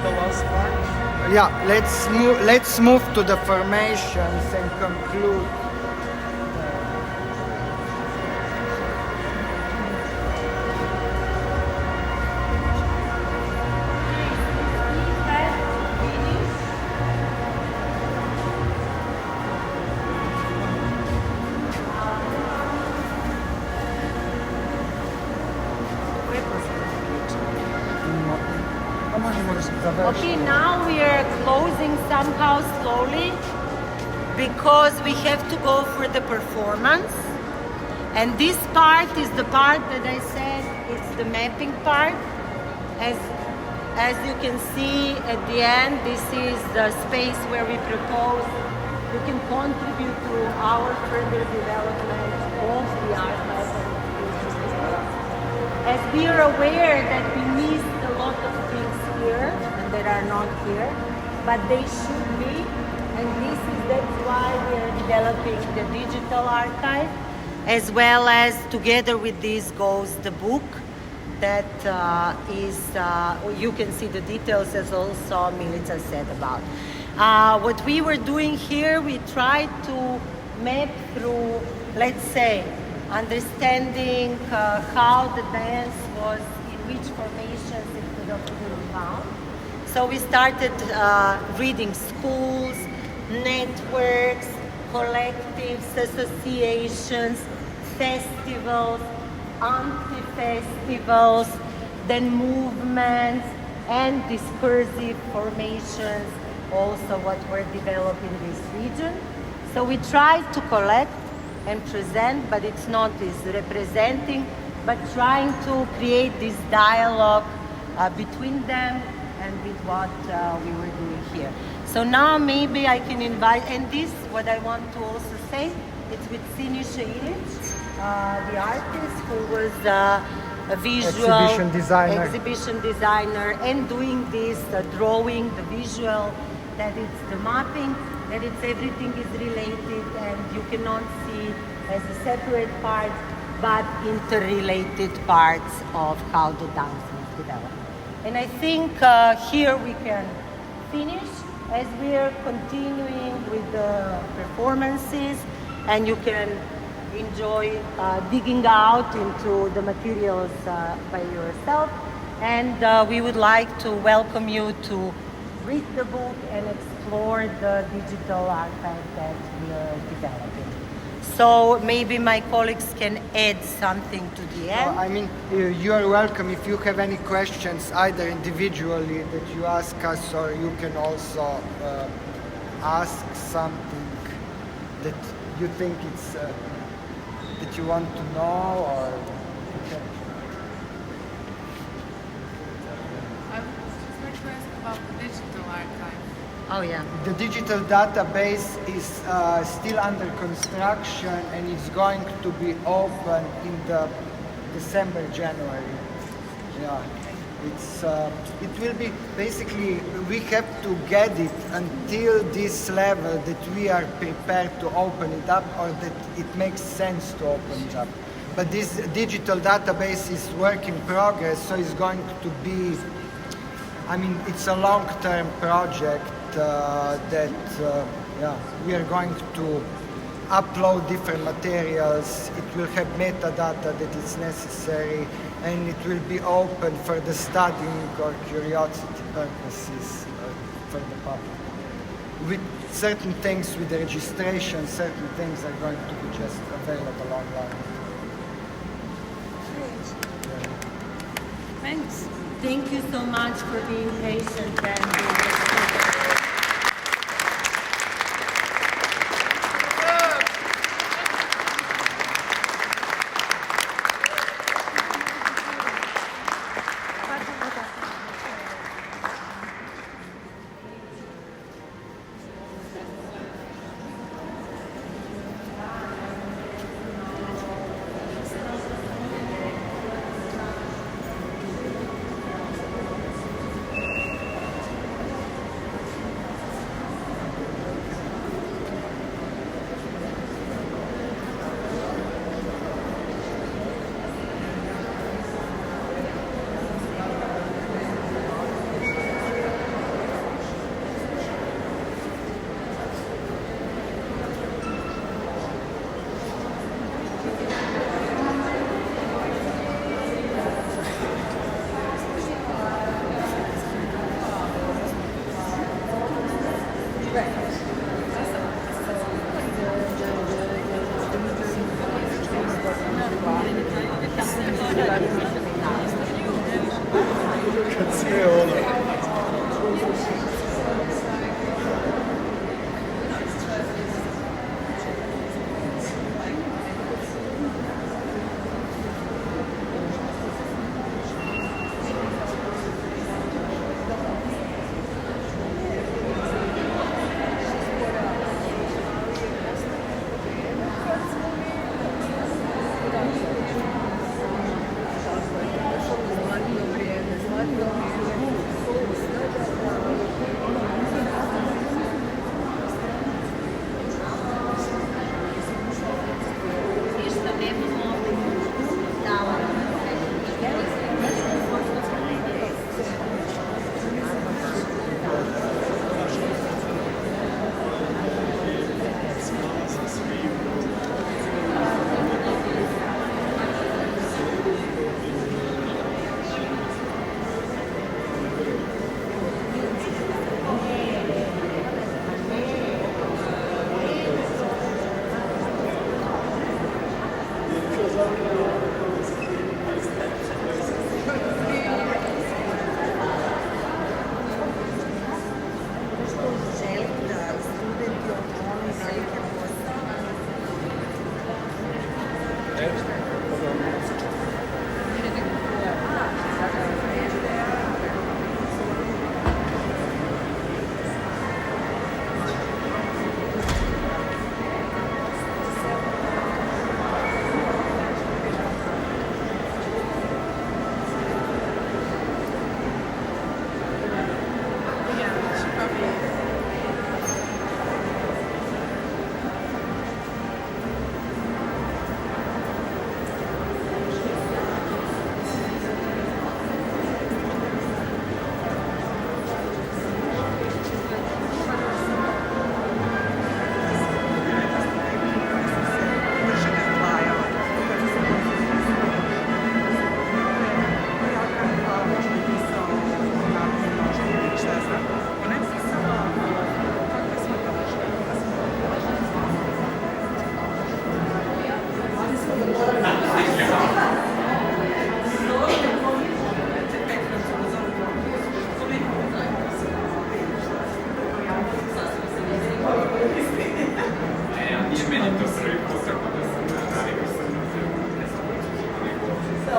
The last part. Yeah, let's move to the formations and conclude. Okay, now we are closing somehow slowly because we have to go for the performance. And this part is the part that I said it's the mapping part. As you can see at the end, this is the space where we propose you can contribute to our further development of the archive. As we are aware that we missed a lot of things here and that are not here, but they should be, and that's why we are developing the digital archive, as well as together with this goes the book that you can see the details, as also Milica said about. What we were doing here, we tried to map through, let's say, understanding how the dance was, in which formations it could have been found. So we started reading schools, networks, collectives, associations, festivals, anti-festivals, then movements and discursive formations, also what were developed in this region. So we tried to collect and present, but it's not is representing, but trying to create this dialogue between them and with what we were doing here. So now maybe I can invite, and this, what I want to also say, it's with Siniša Ilić, the artist who was a visual exhibition designer and doing this, drawing, the visual, that it's the mapping, that it's everything is related and you cannot see as a separate part, but interrelated parts of how the dance is developed. And I think here we can finish as we are continuing with the performances, and you can enjoy digging out into the materials by yourself. And we would like to welcome you to read the book and explore the digital archive that we are developing. So maybe my colleagues can add something to the end. I mean, you are welcome if you have any questions, either individually that you ask us, or you can also ask something that you think it's that you want to know, or you can. I would just like to ask about the digital archive. Oh yeah. The digital database is still under construction, and it's going to be open in the December, January. Yeah, it will be basically, we have to get it until this level that we are prepared to open it up, or that it makes sense to open it up. But this digital database is work in progress, so it's going to be, I mean, it's a long-term project that we are going to upload different materials. It will have metadata that is necessary, and it will be open for the studying or curiosity purposes for the public. With certain things, with the registration, certain things are going to be just available online. Thanks. Thank you so much for being patient and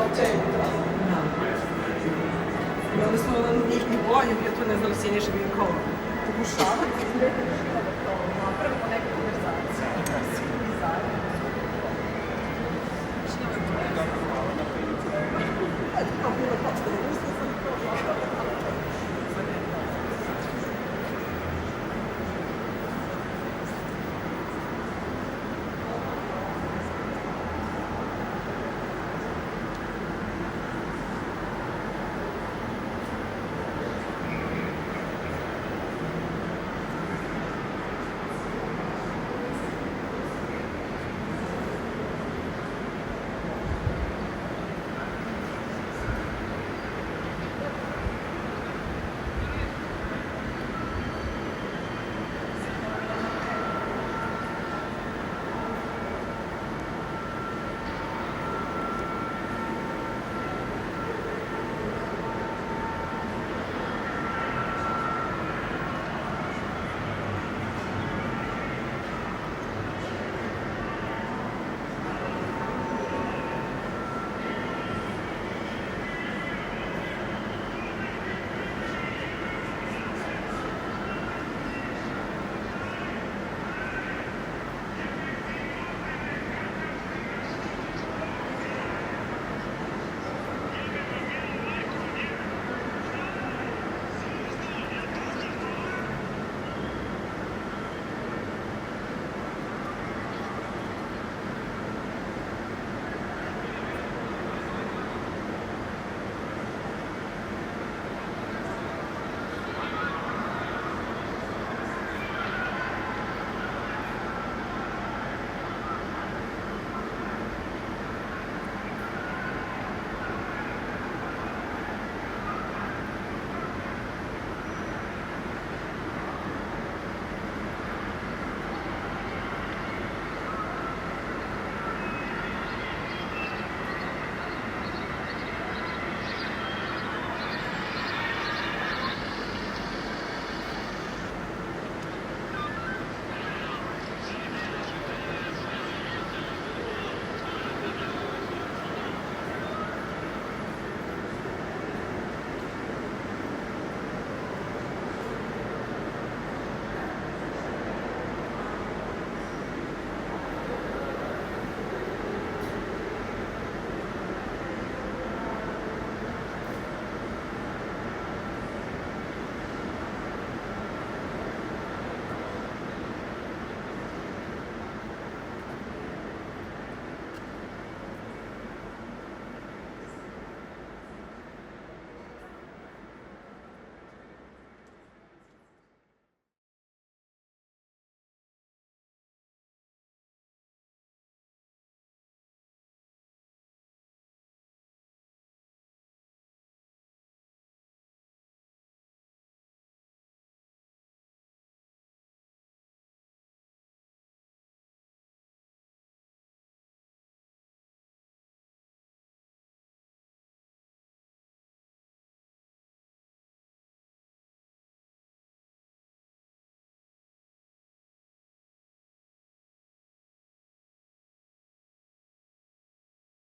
općenito. I onda smo njih ni bolje, bio tu ne znam, Siniša bio kao pokušavati da to napravimo nekako